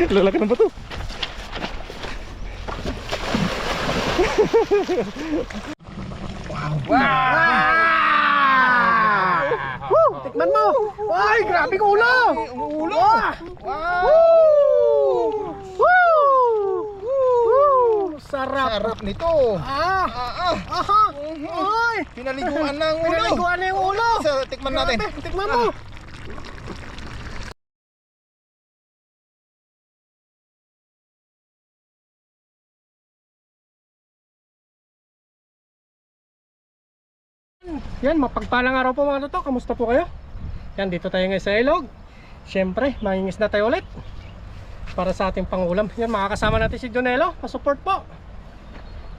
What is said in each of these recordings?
Lalaki ng bato. Wow! Tikman mo! Ay, grabe ang ulo! Ulo! Wow! Sarap! Sarap nito! Aha! Ay! Pinaliguan na ang ulo! Pinaliguan na yung ulo! So, tikman natin. Grabe, tikman mo! Yan, mapagpalang araw po mga luto. Kamusta po kayo? Yan, dito tayo ngayon sa ilog. Siyempre, mangingis na tayo ulit para sa ating pangulam. Yan, makakasama natin si Jonelo. Pa-support po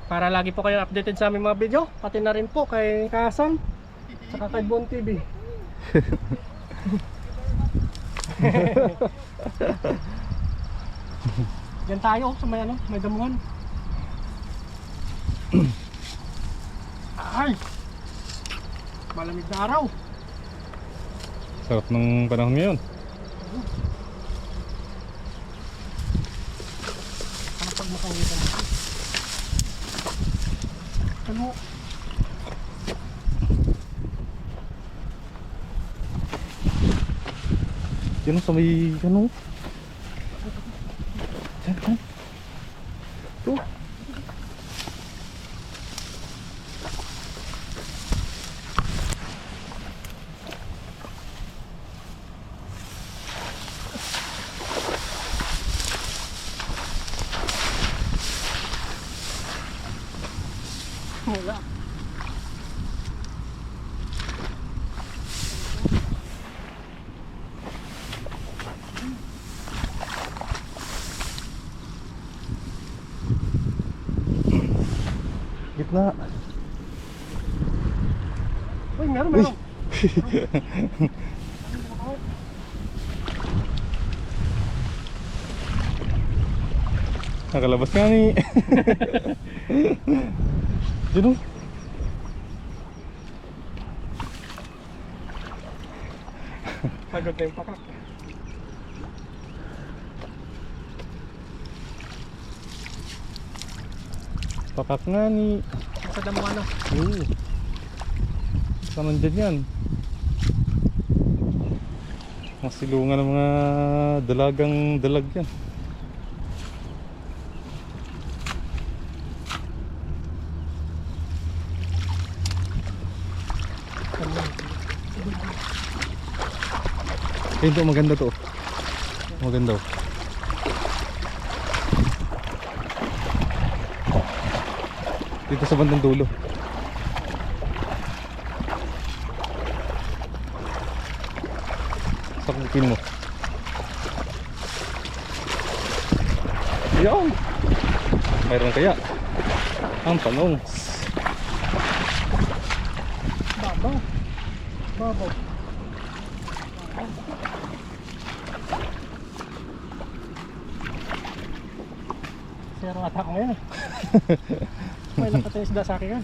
para lagi po kayo updated sa aming mga video. Pati na rin po kay Kasam saka kay Bon TV. Yan tayo sa may ano, may damuhan. Ay! Malamig na araw. Sarap ng panahon ngayon. Ano pag makawitan? Ano? Yan sa may ano? Diyan. Ito. Wala. Gitna. Uy, meron. Nakalabas nga ni. Diyan o. Pagod na yung pakak. Pakak nga ni. Sa damuhan no. Oo. Saan nandyan yan? Masilungan ng mga dalagang dalag yan. Eh, ito maganda to. Maganda oh. Dito sa bandang dulo. Sakupin mo. Yan. Mayroon kaya ang tanong. Babaw. Zero attack ngayon. May nakatay isda sa akin yan.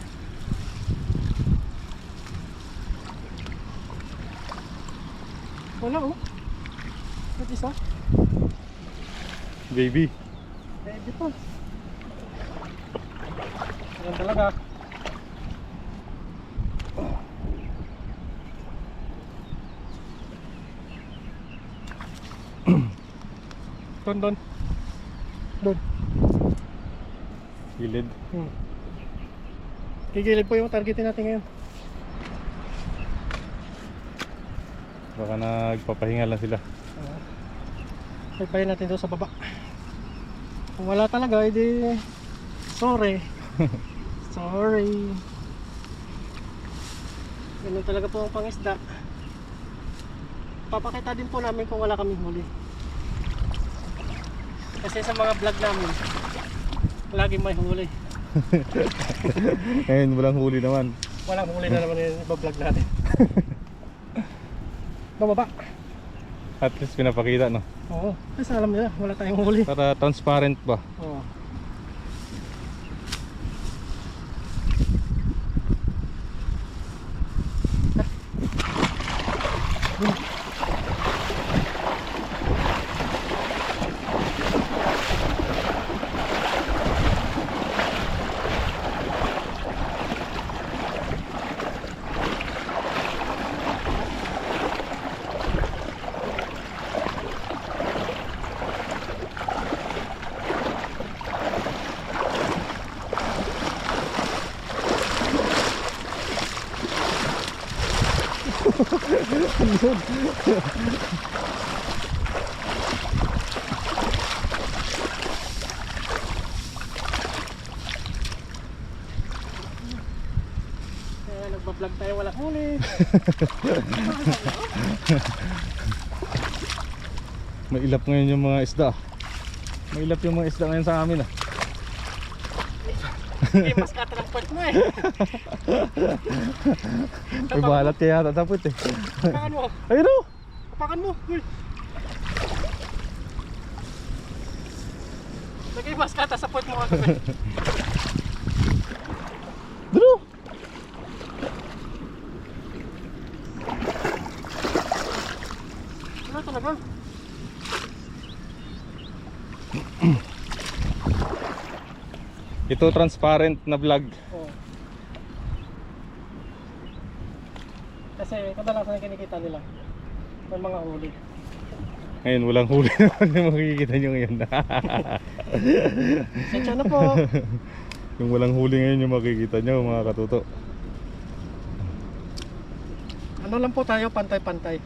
Wala oh. Ba't isa? Baby. Baby po. Yan talaga. Doon. Gilid. Gigilid po yung targetin natin ngayon. Baka nagpapahinga lang sila. Pagpahin natin doon sa baba. Kung wala talaga, edi sorry. Sorry. Ganun talaga po ang pangisda. Papakita din po namin kung wala kaming huli. Kasi sa mga vlog namin, lagi may huli. Ngayon walang huli naman. Walang huli na naman yung iba-vlog natin. Bababa. At least pinapakita no. Oo. Kasi alam nila, wala tayong huli. Para transparent ba? Oo. Kaya nagbablog tayo wala huli. Mailap ngayon yung mga isda. Mailap yung mga isda ngayon sa amin ah. Hindi, mas kata ng puwet mo eh. May balat kaya yata tapos eh. Kapakan mo. Ayun o! Kapakan mo. Uy. Lagay mas kata sa puwet mo kagabi. Dalo! Wala talaga. Ito transparent na vlog. Oo. Kasi kadalasan yung kinikita nila. May mga huli. Ngayon walang huli naman yung makikita nyo ngayon. Sensya na po. Yung walang huli ngayon yung makikita nyo mga katuto. Ano lang po tayo, pantay-pantay.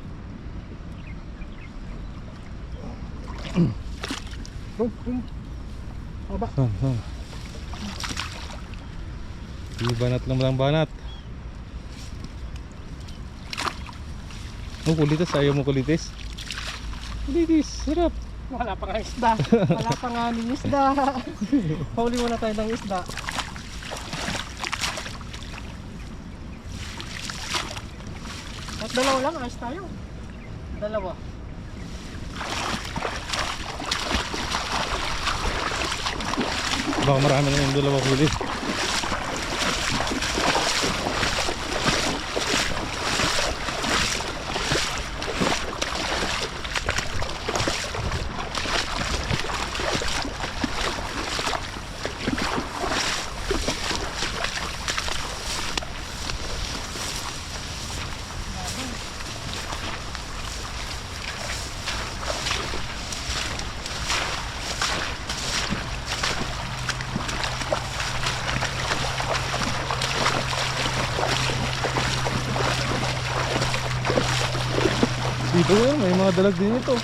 Baba. Saan? Di banat lang banat. Oh, kulitis. Ayaw mo kulitis? Kulitis, sarap. Wala pa nga isda. Wala pa nga ning isda. Huli muna tayo ng isda. At dalawa lang, ayos tayo. Dalawa. Baka marami na yung dalawa huli. Dito yun, may mga dalag din ito.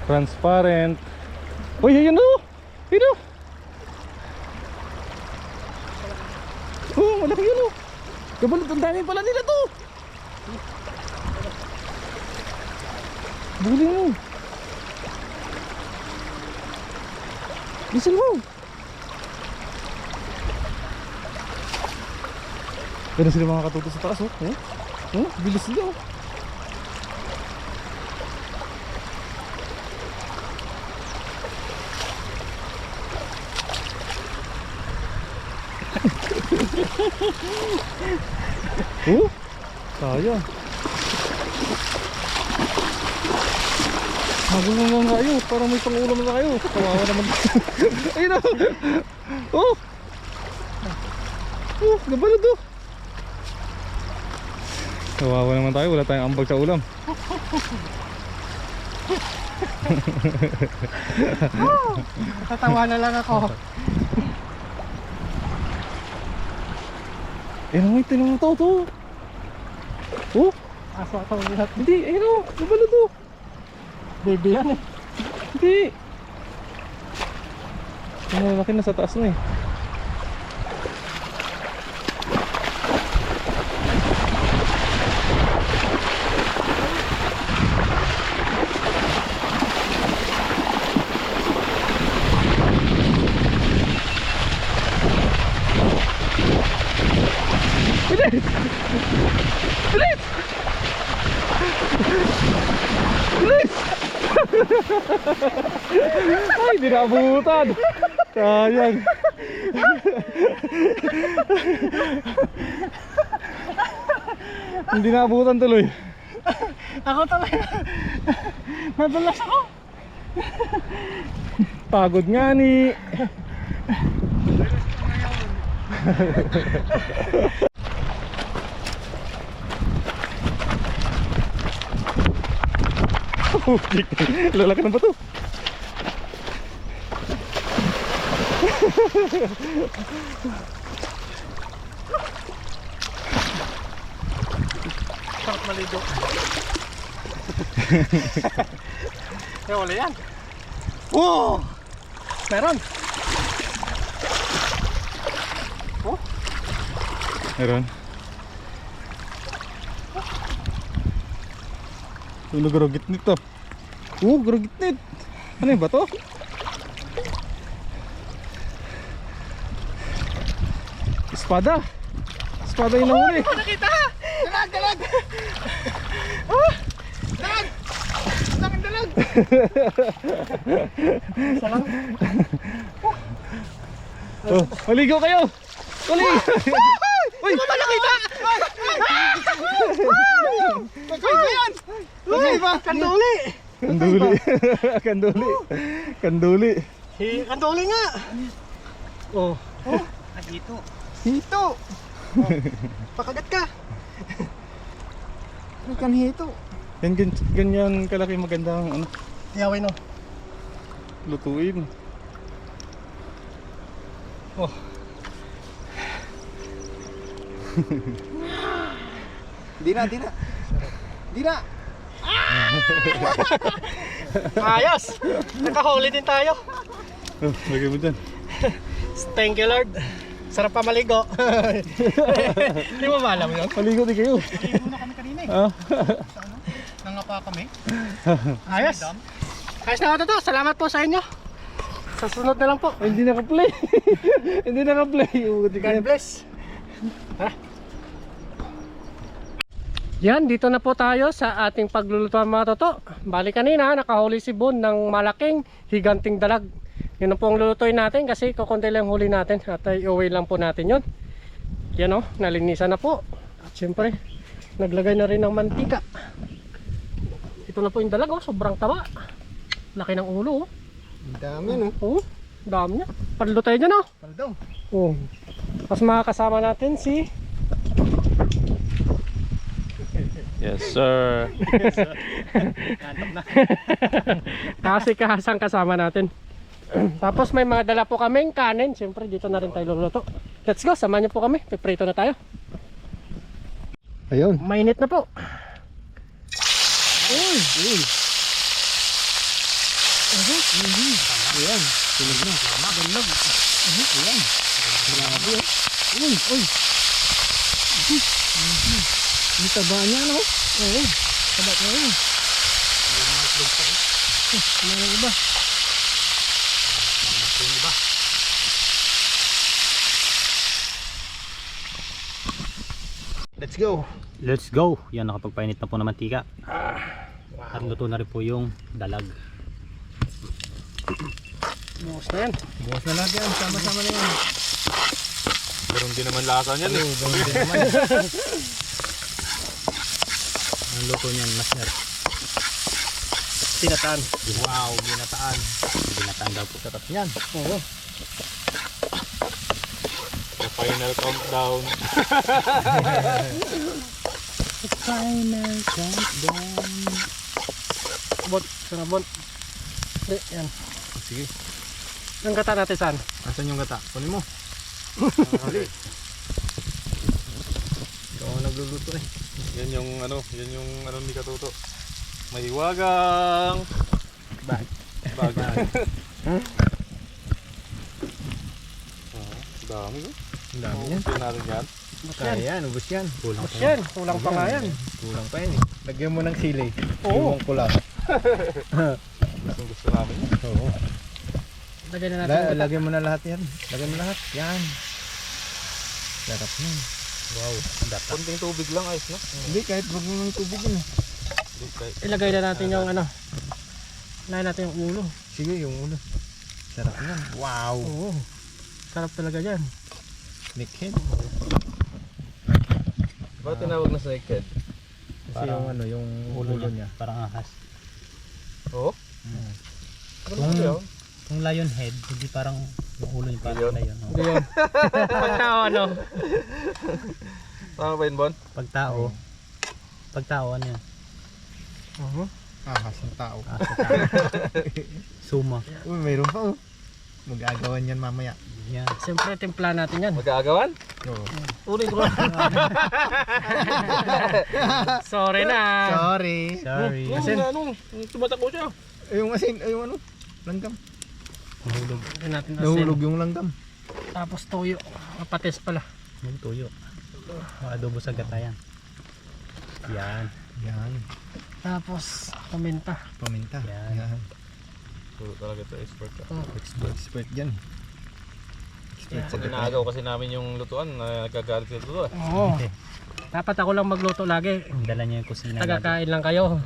Transparent. Uy, ayun o! Ayun o! Oh, malaki yun oh. Kabalot, ang dami pala nila to. Buling mo. Bisil mo. Ganun sila mga katuto sa taas oh. Oh, bilis nila oh. Oh, sayang. Magulang lang kayo, parang may pangulam na kayo. Kawawa naman. Ayun na. Oh. Oh, nabalad oh. Kawawa naman tayo, wala tayong ambag sa ulam. Tatawa na lang ako. Ayun nga, tinong to. Oh, Aso ako lahat. hindi, ayun o, nabalad oh. Baby yan eh. Hindi. Yung malaki na sa taas na eh. Bilis! Bilis! Bilis! Ay, di naabutan. Sayang. Hindi naabutan tuloy. Ako talaga. Nadulas ako. Pagod nga ni. Lalaki ng bato. Sarap maligo. Wala yan. Oh! Meron. Oh, Meron. Tulo garugit nito. Garugit nit. Ano yung bato? Espada. Espada yung nahuli. nakita! Dalag, dalag! Dalag! Dalag, dalag! Isa lang. Oh, maligo kayo. Uli. Uy, Ano ba nakita? Magkaiba yan! Magkaiba! Kanduli! kanduli. Kanduli. Kanduli. Kanduli nga! Oh. Dito. Hito! Pakagat ka! Ikan hito. Ganyan kalaki magandang ano, Tiyawin no. lutuin. Oh. Di na, di na. Di na! Ayos! Nakahuli din tayo. Oh, lagay mo dyan. Thank you Lord. Sarap pa maligo. Hindi mo ba alam yun? Maligo din kayo. Maligo na kami kanina eh. Ah. Nangapa kami. Ayos. Ayos na to. Salamat po sa inyo. Sa sunod na lang po. Hindi naka-play. Hindi naka-play. God bless. Yan, dito na po tayo sa ating paglulutuan mga toto. Bali kanina, nakahuli si Bon ng malaking higanting dalag. Yun na po ang lulutuin natin kasi kukunti lang huli natin at i-uwi lang po natin yun. Yan o, nalinisan na po. At syempre, naglagay na rin ng mantika. Ito na po yung dalag, sobrang taba. Laki ng ulo. Ang dami no? Dami niya. Paldo tayo dyan Paldong. Mas makakasama natin si Yes, sir. kasi kahasang kasama natin. Tapos may mga dala po kaming kanin. Siyempre dito na rin tayo luluto. Let's go, samahan niyo po kami. Piprito na tayo. Ayun. Mainit na po. Ayan. Tulog na. Tulog. Ayan. Grabe oh. Uy. Ang taba niya no? Oo. Taba ko yun. May iba. Let's go. Let's go! Yan, nakapagpainit na po ng mantika. At luto na rin po yung dalag. Bukas na yan. Bukas na natin yan. Sama-sama na yan. Meron din naman lasa niyan eh. Ganun din naman. Ang luto niyan, master. Tinataan. Wow, ginataan. Binataan daw po. Sarap yan. Oo. The final countdown. Final countdown. Bot. Sarabot. Hindi, yan. Sige. Ang gata natin saan? Asan yung gata? Kunin mo. Ikaw ang nagluluto eh. Yan yung ano ni Katuto. May hiwagang Bag. bago. Dami ko. Ang dami yan. Tingnan natin yan. Kaya yan, ubus yan. Kulang Bot po. yan. Kulang pa nga yan. Kulang pa yan eh. Lagyan mo ng sili. Oo. Iwan ko lang. Kung gusto namin. Oo. Lagyan na natin yung gata. Lagyan mo na lahat yan. Lagyan mo lahat. Yan. Sarap yan. Wow, data. Konting tubig lang, ayos na. Hindi, kahit wag mo ng tubig yun eh. Ilagay na natin yung ano. Ilagay natin yung ulo. Sige, yung ulo. Sarap yan. Wow. Oo. Sarap talaga yan. Snakehead. Bakit tinawag na snakehead? Kasi Parang yung ano, yung ulo niya. Parang ahas. Oo? Kung lion head, hindi parang Yung ulo yung parang na yun. Hindi yun. Pagtao ano? Tama ba yun, Bon? Pagtao. Pagtao ano yan? Ahas ng tao. Suma. Uy, mayroon pa oh. Mag-agawan yan mamaya. Yan. Siyempre timpla natin yan. Mag-aagawan? Oo. Uling ko lang. Sorry na. Sorry. Sorry. Asin. Ano? Tumatakbo siya. Yung asin, yung ano? Langgam. Nahulog. Hindi natin asin. Nahulog yung langgam. Tapos tuyo. Patis pala. Magtuyo. Adobo sa gata yan. Yan. Yan. Tapos paminta. Paminta. Yan. Puro talaga ito, expert ka. Expert dyan. Pag inaagaw kasi namin yung lutuan, nagkagalit sa lutuan. Oo. Dapat ako lang magluto lagi. Dala niya yung kusina. Tagakain lang kayo.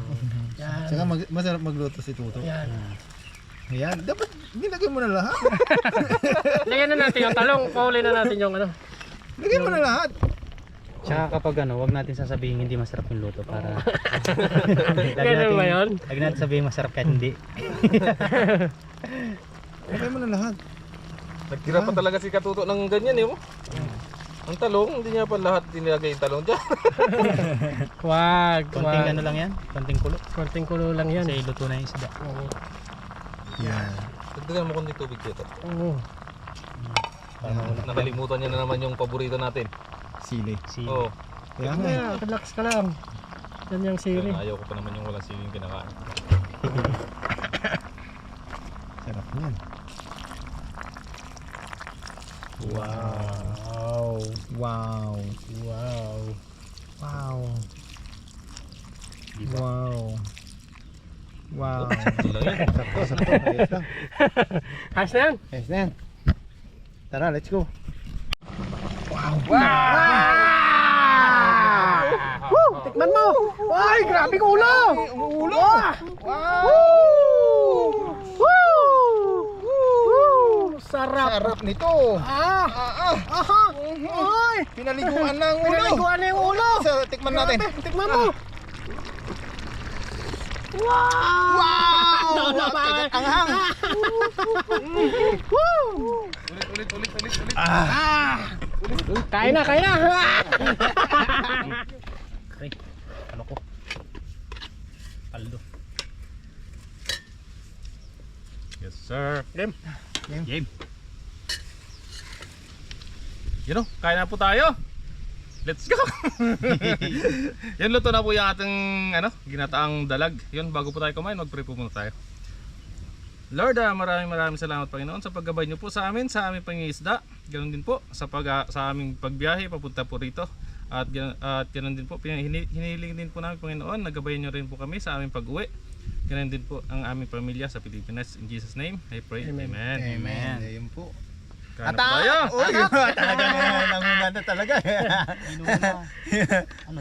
Yan. Tsaka masarap magluto si Tuto. Yan. Yan. Dapat nilagay mo na lahat. Lagyan na natin yung talong. Pauli na natin yung ano. Lagay mo na lahat. Tsaka kapag ano, wag natin sasabihin hindi masarap yung luto para Ganun ba yun? Lagi natin sabihin masarap kahit hindi. Lagay mo na lahat. Nagtira pa talaga si Katuto ng ganyan eh. Oh. Ang talong, hindi niya pa lahat dinilagay yung talong dyan. Wag. Konting ano lang yan, konting kulo. Konting kulo lang yan. Kasi luto na yung isda. Oo. Yan. Dagdagan mo kundi tubig dito. Oo. Nakalimutan niya na naman yung paborito natin. Sili. Si Oo. Kaya nga. Kaya, relax ka lang. Yan yung sili. Ayaw ko pa naman yung walang siling kinakain. Sarap niyan. Wow. Wow. Wow. Wow. Diba? Wow. Wow. Ito lang yan. Sakto. Ayos lang. Ayos na yan. Ayos na yan. Tara, let's go. Tikman mo! Ay, grabe ko ulo! Ulo! Wow! Sarap! Sarap nito. Aha! Ay! Pinaliguan na ang ulo. Pinaliguan na yung ulo! So, tikman natin. Tikman mo! Wow! naman. Ang hang. Ulit. Kain na! Ay, ano ko? Paldo. Yes sir. Game. Game. Yun o, kain na po tayo. Let's go. Yan, luto na po yung ating ginataang dalag. Yun, bago po tayo kumain, mag-pray po muna tayo. Lord, maraming salamat Panginoon sa paggabay niyo po sa amin, sa aming pangingisda. Ganoon din po sa aming pagbiyahe papunta po rito. At ganoon din po, hinihiling din po namin Panginoon, nagabayan niyo rin po kami sa aming pag-uwi. Ganoon din po ang aming pamilya sa Pilipinas. In Jesus name, I pray. Amen. Amen. Ayun po. Kain na po tayo. Uy, talaga nanguna na talaga. Ano?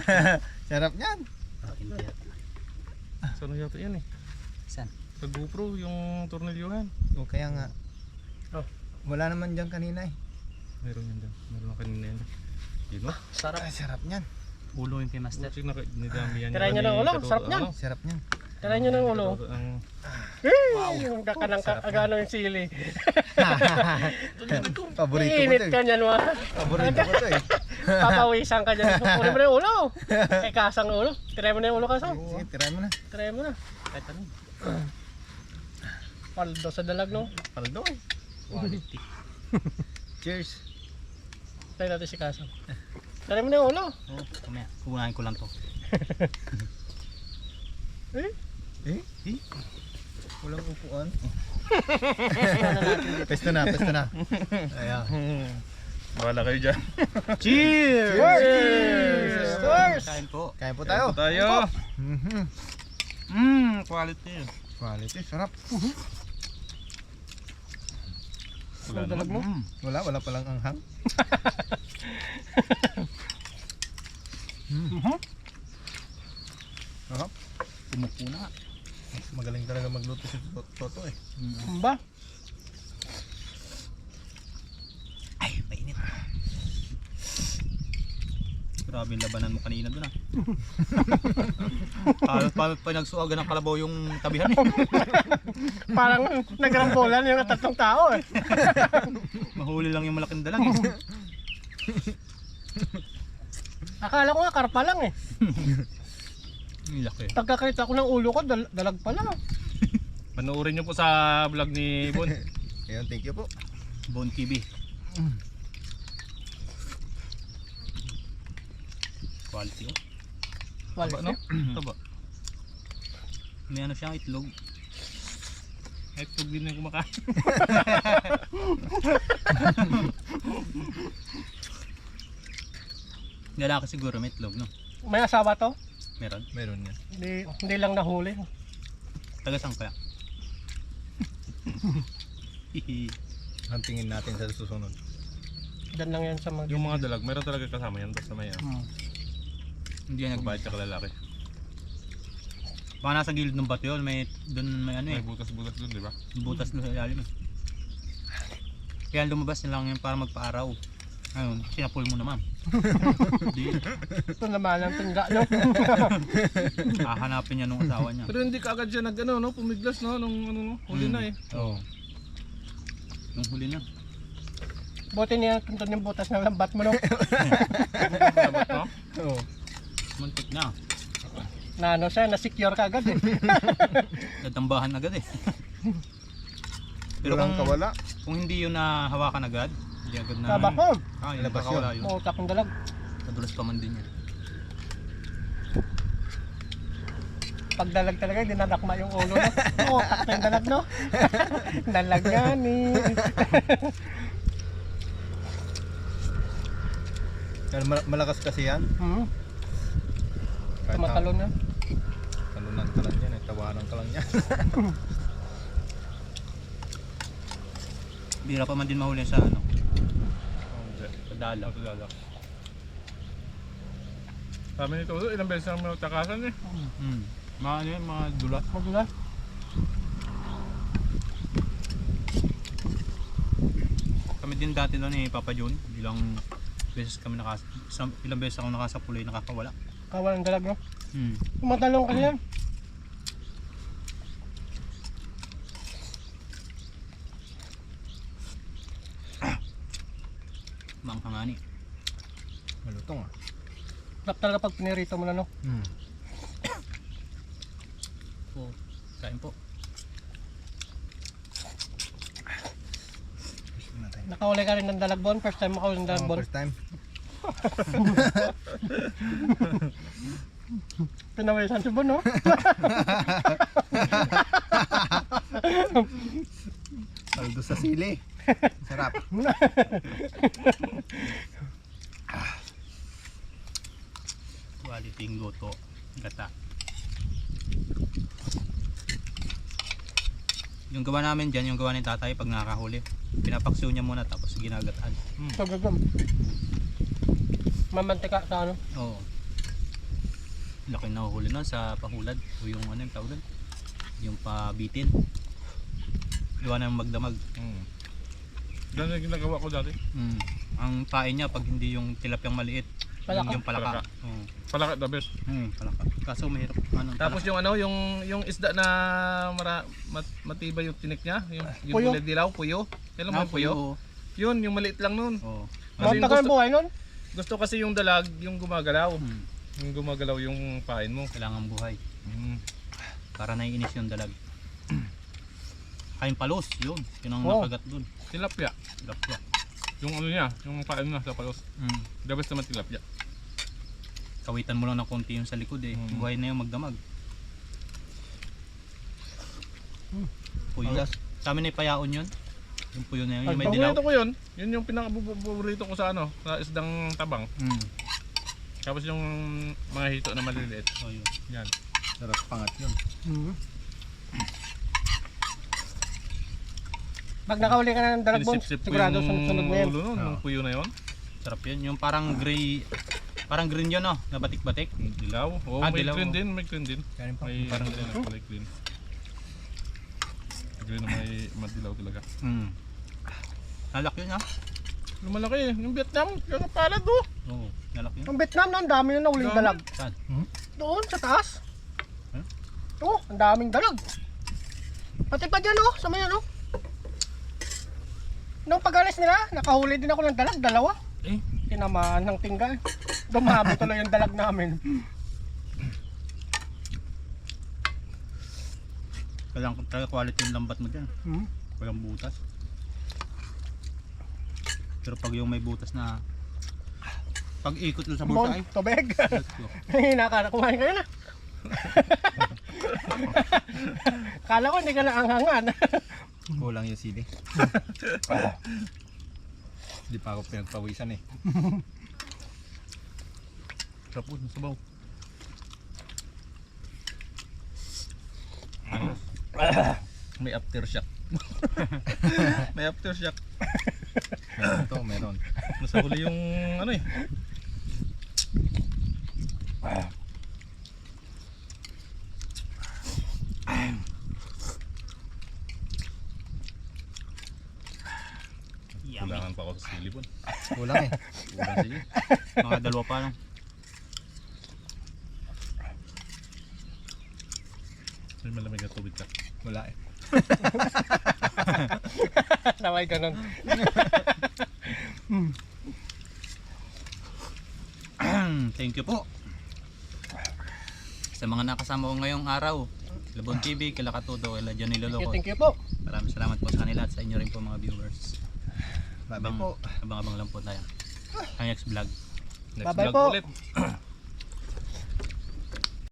Sarap niyan. Saan yata yan eh? Saan? Sa GoPro, yung tornilyuhan. O kaya nga. Oh. Wala naman dyan kanina eh. Meron yan dyan. Meron kanina yan. Yun o. Sarap. Ay, sarap niyan. Ulo yung kay Master. Butsik na nidamihan Tirahin niyo ng ulo, sarap niyan. Sarap niyan. Tirahin nyo ng ulo. Wow! Yung kakanang agano yung sili. Paborito ko Init to ka eh. niyan, wa. Paborito ko to eh. Papawisan ka dyan. Kunin mo na yung ulo. Kay Kasang ulo. Tirahin mo na yung ulo, Kasang. Sige, try mo na. Tirahin mo na. Kahit ano? Paldo sa dalag, no? Paldo. Quality. Cheers. Try natin si Kasang. Tirahin mo na yung ulo. Oh, kumaya. Kukunain ko lang to. Eh? Walang upuan. Pesto na. Ayan. Wala kayo dyan. Cheers! Cheers! Kain po. Kain po tayo. Tayo. Quality. Quality, sarap. Ang dalag mo. Wala palang anghang. Sarap. Tumuko na. Magaling talaga magluto si Toto eh. Ba? Ay, mainit. Grabe yung labanan mo kanina dun ah. Paano pa nagsuaga ng kalabaw yung tabihan eh. Parang nagrambulan yung tatlong tao eh. Mahuli lang yung malaking dalang eh. Akala ko nga karpa lang eh. Ang laki. Pagkakita ko ng ulo ko, dalag pala. Panoorin nyo po sa vlog ni Bon. Ayun, thank you po. Bon TV. Quality oh. Wala Taba, no? Taba. May ano siyang itlog. Itlog din yung kumakain. Lalaki siguro may itlog no? May asawa to? Meron. Meron yan. Hindi lang nahuli. Taga-saan kaya? Hantingin natin sa susunod. Diyan lang yan sa mga... Yung mga dalag, meron talaga kasama yan. Basta may Hindi yan babae tsaka lalaki. Baka nasa gilid ng bato yun, may doon may ano eh. May butas-butas dun, di ba? Butas doon sa ilalim eh. Kaya lumabas na lang yun para magpa-araw. Ayun, sinapol mo naman. Hindi. Ito naman ang tingga, no? Hahanapin niya nung asawa niya. Pero hindi ka agad siya nag ano, no? Pumiglas no? Nung ano, no? Huli na eh. Oo. Nung huli na. Buti niya tuntun yung butas ng lambat mo, no? Dapat, no? Oo. Muntik na. Na ano siya, na-secure ka agad eh. Natambahan agad eh. Pero Walang kung, kawala. kung hindi yun na hawakan agad, hindi agad na... Kaba ko, Ah, yun, Labas nakakawala yun. muutak ng dalag. Nadulas pa man din yun. Pag dalag talaga, dinadakma yung ulo, no? Muutak na yung dalag, no? Dalag yan eh. Malakas kasi yan. Kahit Tumatalon na. Talunan ka lang yan, tawanan ka lang yan. Bira pa man din mahuli sa ano, Hindi. sa dalaw. Sabi nito, ilang beses na may takasan eh. Mga ano yun, mga dulas. Magula. Kami din dati doon eh, Papa John. Ilang beses ilang beses ako nakasapulay, nakakawala. Kawalan dalag, no? Hmm. Tumatalong kasi yan. Manghangani. Malutong ah. Sarap talaga pag pinirito mo na, no? Po, kain po. Nakahuli ka rin ng dalagbon. First time makahuli ng dalagbon. First time. Pinawisan si Bon, no? Saldo sa sili. Sarap. Quality luto, gata. Yung gawa namin dyan, yung gawa ni tatay pag nakakahuli, pinapaksiw niya muna tapos ginagataan. Pagagam. Mamantika sa ano? Oo. Laki na huli nun sa pahulad o yung ano yung tawag doon? Yung pabitin. Iwan na yung magdamag. Ganun yung ginagawa ko dati. Ang pain niya pag hindi yung tilapyang maliit, Palaka. yung palaka. Palaka. Oo. Palaka the best. Palaka. Kaso mahirap ano. Tapos yung ano, yung isda na matibay yung tinik niya, yung Puyo. kulay dilaw, puyo. Kailan mo yung puyo? Yun, yung maliit lang nun. Oo. Kasi Mawag ka ng buhay nun? gusto kasi yung dalag, yung gumagalaw. Yung gumagalaw yung pain mo. Kailangan buhay. Para naiinis yung dalag. Kain palos, yun. Yun ang Oo. nakagat dun. Tilapia. Tilapia. Yung ano niya, yung pain niya sa palos. The best naman tilapia. Kawitan mo lang ng konti yung sa likod eh. Buhay na yung magdamag. Puyo. Sa amin ay payaon yun. Yung puyo na yun, yung may dilaw. Paborito ko yun. Yun yung pinaka-paborito ko sa ano, sa isdang tabang. Tapos yung mga hito na maliliit. Oh, yun. Yan. Sarap pangat yun. Pag nakahuli ka na ng dalagbon, Sinisip-sip ko sigurado yung sunod-sunod na yan. ulo nun, yung puyo na yun. Sarap yun. Yung parang gray, parang green yun no, na batik-batik. Dilaw. Oo, Ah, may dilaw. green din, may green din. Kanin pa. May parang din na kulay green. Green na may madilaw talaga. Nalak yun ha. Lumalaki. Yung Vietnam, yung palad oh. Oo, nalaki yun. Ang Vietnam na, ang dami yung nahuling dalag. Saan? Doon, sa taas. Huh? Oo, ang daming dalag. Pati pa dyan oh, sa may ano. Nung pag-alis nila, nakahuli din ako ng dalag, dalawa. Eh, Tinamaan ng tingga. Dumami tuloy yung dalag namin. Kailangan talaga quality yung lambat mo dyan. Hmm. Walang butas. Pero pag yung may butas na pag ikot lang sa bulsa ay Tubig. let's go. Hinaka, kumain kayo na. Kala ko hindi ka na anghangan. Kulang yung sili. Hindi pa ako pinagpawisan eh. sarap po, sabaw. May aftershock. May aftershock. Meron to, meron. Nasa huli yung ano eh. Yummy. Kulangan pa ako sa silipon. Kulang eh. Kulang sige. Mga dalawa pa lang. May malamig na tubig ka. Wala eh. Naway ganun. Thank you po. Sa mga nakasama ko ngayong araw, Labon TV, kila Katudo, kila Johnny Loloko. Thank you po. Maraming salamat po sa kanila at sa inyo rin po mga viewers. Sabi po. Abang-abang lang po tayo. Ang next vlog. Next Bye-bye vlog po. ulit.